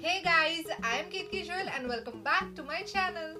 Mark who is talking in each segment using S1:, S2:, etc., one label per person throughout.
S1: Hey guys, I am Ketki Joel and welcome back to my channel.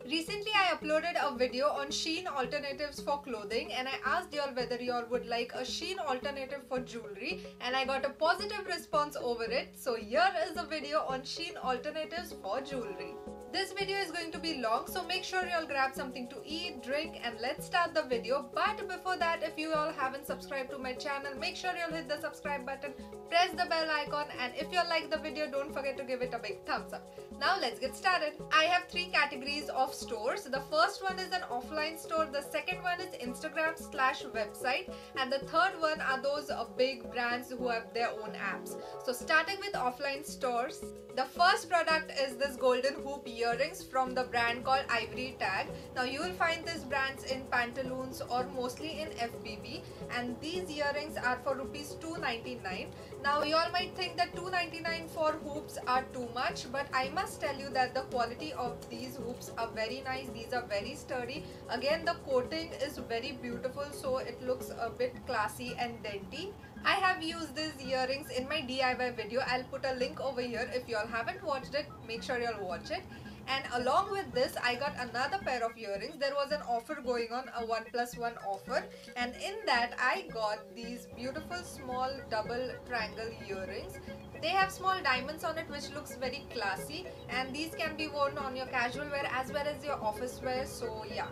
S1: Recently I uploaded a video on Shein alternatives for clothing and I asked y'all whether y'all would like a Shein alternative for jewelry and I got a positive response over it. So here is a video on Shein alternatives for jewelry. This video is going to be long, so make sure you all grab something to eat, drink, and let's start the video. But before that, if you all haven't subscribed to my channel, make sure you all hit the subscribe button, press the bell icon, and if you all like the video, don't forget to give it a big thumbs up. Now let's get started. I have three categories of stores. The first one is an offline store, the second one is Instagram/website, and the third one are those big brands who have their own apps. So starting with offline stores, the first product is this golden hoop earrings from the brand called Ivory Tag. Now you will find these brands in Pantaloons or mostly in FBB, and these earrings are for rupees 299. Now you all might think that 299 for hoops are too much, but I must tell you that the quality of these hoops are very nice. These are very sturdy. Again, the coating is very beautiful, so it looks a bit classy and dainty. I have used these earrings in my DIY video. I'll put a link over here. If you all haven't watched it, make sure you all watch it. And along with this, I got another pair of earrings. There was an offer going on, a 1+1 offer, and in that I got these beautiful small double triangle earrings. They have small diamonds on it, which looks very classy, and these can be worn on your casual wear as well as your office wear. So yeah.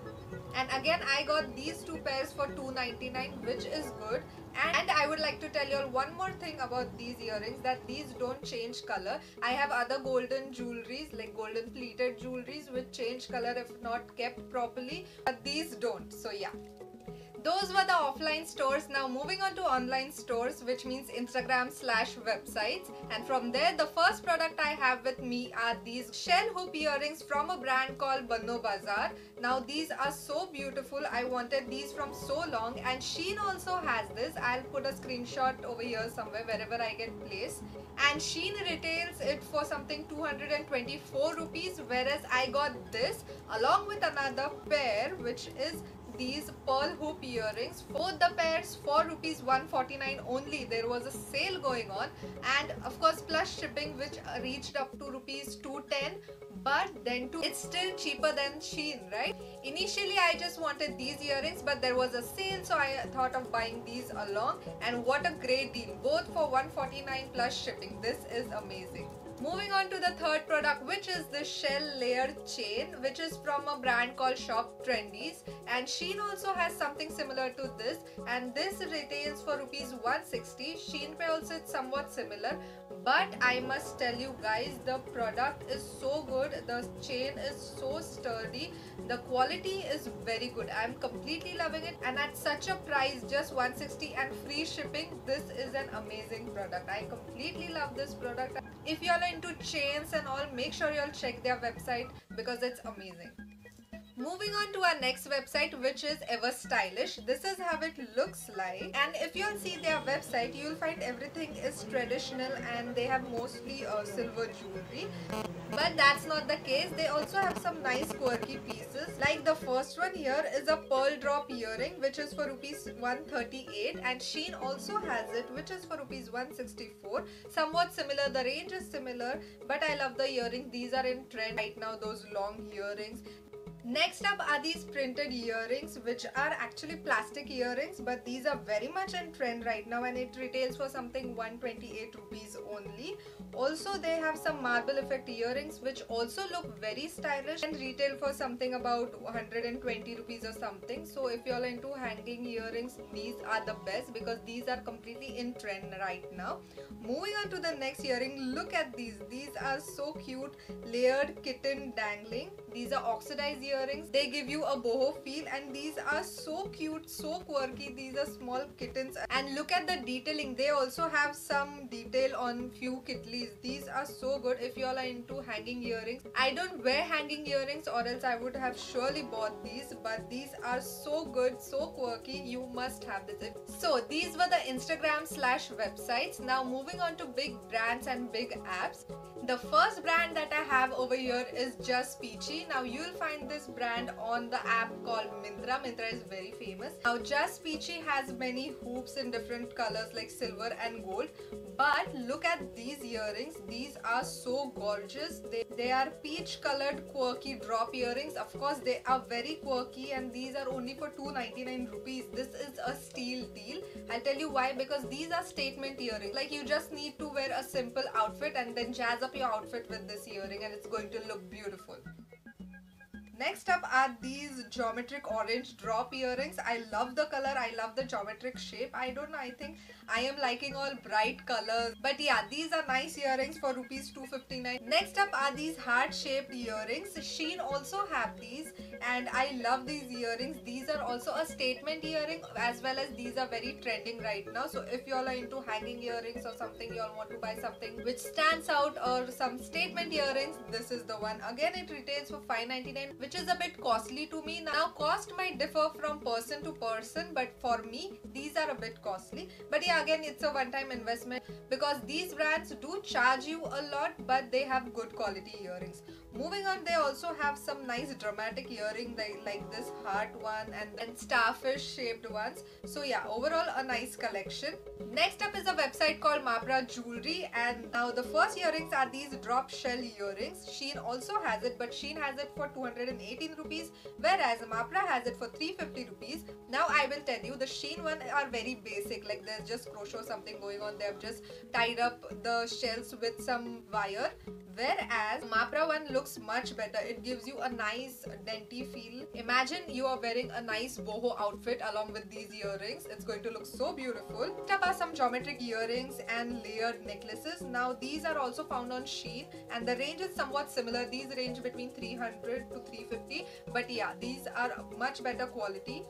S1: And again, I got these two pairs for 299, which is good. And I would like to tell you all one more thing about these earrings, that these don't change color. I have other golden jewelries, like golden pleated jewelries, which change color if not kept properly, but these don't. So yeah. Those were the offline stores. Now moving on to online stores, which means Instagram/websites. And from there, the first product I have with me are these shell hoop earrings from a brand called Banno Bazaar. Now these are so beautiful. I wanted these from so long, and Shein also has this. I'll put a screenshot over here somewhere wherever I get placed. And Shein retails it for something 224 rupees, whereas I got this along with another pair, which is these pearl hoop earrings. Both the pairs for rupees 149 only. There was a sale going on, and of course plus shipping, which reached up to rupees 210, but then too it's still cheaper than Shein, right? Initially I just wanted these earrings, but there was a sale, so I thought of buying these along, and what a great deal, both for 149 plus shipping. This is amazing. Moving on to the third product, which is the shell layered chain, which is from a brand called Shop Trendies, and Shein also has something similar to this, and this retails for rupees 160. Shein Pay also it's somewhat similar, but I must tell you guys, the product is so good. The chain is so sturdy. The quality is very good. I'm completely loving it, and at such a price, just 160 and free shipping, this is an amazing product. I completely love this product. If you are into chains and all, make sure you all check their website because it's amazing. Moving on to our next website, which is Ever Stylish. This is how it looks like, and if you'll see their website, you'll find everything is traditional and they have mostly silver jewelry. But that's not the case. They also have some nice quirky pieces. Like the first one here is a pearl drop earring, which is for rupees 138, and Shein also has it, which is for rupees 164. Somewhat similar, the range is similar, but I love the earring. These are in trend right now, those long earrings. Next up are these printed earrings, which are actually plastic earrings, but these are very much in trend right now, and it retails for something 128 rupees only. Also they have some marble effect earrings, which also look very stylish and retail for something about 120 rupees or something. So if you're into hanging earrings, these are the best because these are completely in trend right now. Moving on to the next earring, look at these. These are so cute, layered kitten dangling. These are oxidized earrings. They give you a boho feel, and these are so cute, so quirky. These are small kittens, and look at the detailing. They also have some detail on few kitleys. These are so good if you all are into hanging earrings. I don't wear hanging earrings, or else I would have surely bought these, but these are so good, so quirky. You must have this. So these were the Instagram/websites. Now moving on to big brands and big apps. The first brand that I have over here is Just Peachy. Now you'll find this brand on the app called Myntra. Myntra is very famous. Now Just Peachy has many hoops in different colors like silver and gold. But look at these earrings. These are so gorgeous. They are peach colored quirky drop earrings. Of course they are very quirky and these are only for 299 rupees. This is a steal deal. I'll tell you why, because these are statement earrings. Like you just need to wear a simple outfit and then jazz up your outfit with this earring and it's going to look beautiful. Next up are these geometric orange drop earrings. I love the color, I love the geometric shape. I don't know, I think I am liking all bright colors. But yeah, these are nice earrings for rupees 259. Next up are these heart shaped earrings. Shein also have these and I love these earrings. These are also a statement earring as well as these are very trending right now. So if you all are into hanging earrings or something, you all want to buy something which stands out or some statement earrings, this is the one. Again, it retails for 599, which is a bit costly to me. Now cost might differ from person to person, but for me these are a bit costly. But yeah, again it's a one-time investment because these brands do charge you a lot, but they have good quality earrings. Moving on, they also have some nice dramatic earring like this heart one and then starfish shaped ones. So yeah, overall a nice collection. Next up is a website called Mapra Jewelry, and now the first earrings are these drop shell earrings. Shein also has it, but Shein has it for 218 rupees, whereas Mapra has it for 350 rupees. Now I will tell you, the Shein one are very basic, like there's just crochet or something going on. They have just tied up the shells with some wire, whereas Mapra one looks much better. It gives you a nice dainty feel. Imagine you are wearing a nice boho outfit along with these earrings. It's going to look so beautiful. Next up are some geometric earrings and layered necklaces. Now these are also found on Shein and the range is somewhat similar. These range between 300 to 350, but yeah, these are much better quality.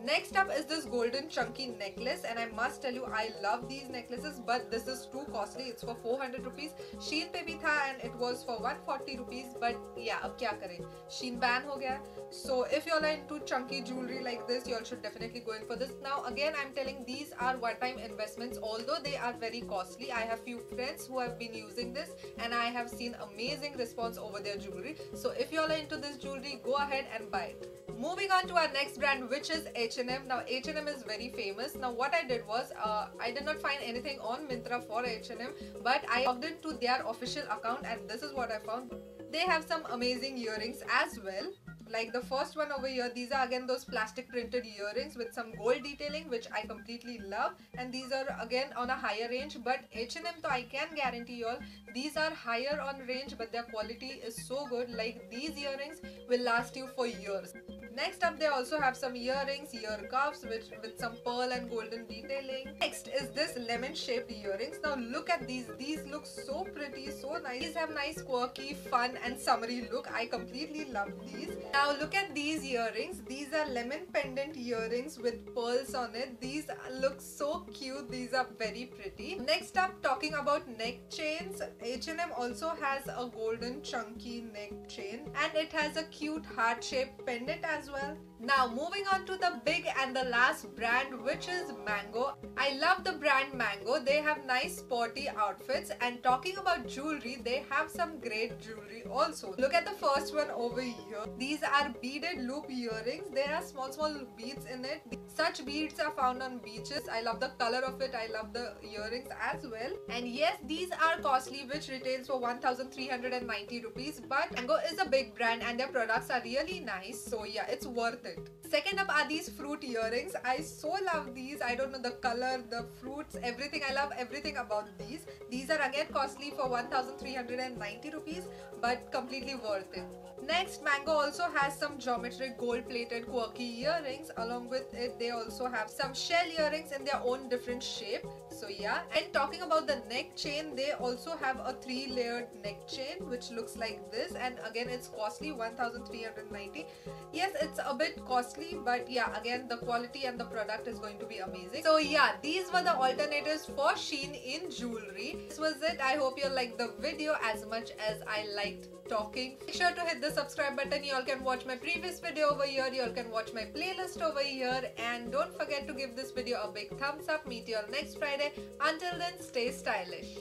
S1: Next up is this golden chunky necklace, and I must tell you, I love these necklaces, but this is too costly. It's for 400 rupees. Shein pe bhi tha and it was for 140 rupees, but yeah, ab kya kare? Shein ban ho gaya. So if you all are into chunky jewelry like this, you all should definitely go in for this. Now again, I'm telling, these are one-time investments, although they are very costly. I have few friends who have been using this and I have seen amazing response over their jewelry. So if you all are into this jewelry, go ahead and buy it. Moving on to our next brand, which is H&M. Now H&M is very famous. Now what I did was, I did not find anything on Myntra for H&M, but I logged into their official account and this is what I found. They have some amazing earrings as well. Like the first one over here, these are again those plastic printed earrings with some gold detailing, which I completely love, and these are again on a higher range. But H&M, so I can guarantee you all, these are higher on range, but their quality is so good. Like these earrings will last you for years. Next up, they also have some earrings, ear cuffs with some pearl and golden detailing. Next is this lemon shaped earrings. Now look at these. These look so pretty, so nice. These have nice quirky, fun and summery look. I completely love these. Now look at these earrings. These are lemon pendant earrings with pearls on it. These look so cute. These are very pretty. Next up, talking about neck chains, H&M also has a golden chunky neck chain and it has a cute heart shaped pendant as well. Now moving on to the big and the last brand, which is Mango. I love the brand Mango. They have nice sporty outfits, and talking about jewelry, they have some great jewelry also. Look at the first one over here. These are beaded loop earrings. There are small beads in it. Such beads are found on beaches. I love the color of it. I love the earrings as well. And yes, these are costly, which retails for 1390 rupees, but Mango is a big brand and their products are really nice, so yeah, it's worth it. Second up are these fruit earrings. I so love these. I don't know, the color, the fruits, everything. I love everything about these. These are again costly for 1390 rupees, but completely worth it. Next, Mango also has some geometric gold plated quirky earrings. Along with it, they also have some shell earrings in their own different shape. So yeah, and talking about the neck chain, they also have a 3-layered neck chain which looks like this, and again it's costly 1390. Yes, it's a bit costly, but yeah, again the quality and the product is going to be amazing. So yeah, these were the alternatives for Shein in jewelry. This was it. I hope you liked the video as much as I liked talking. Make sure to hit the subscribe button. You all can watch my previous video over here. You all can watch my playlist over here, and don't forget to give this video a big thumbs up. Meet you all next Friday. Until then, stay stylish.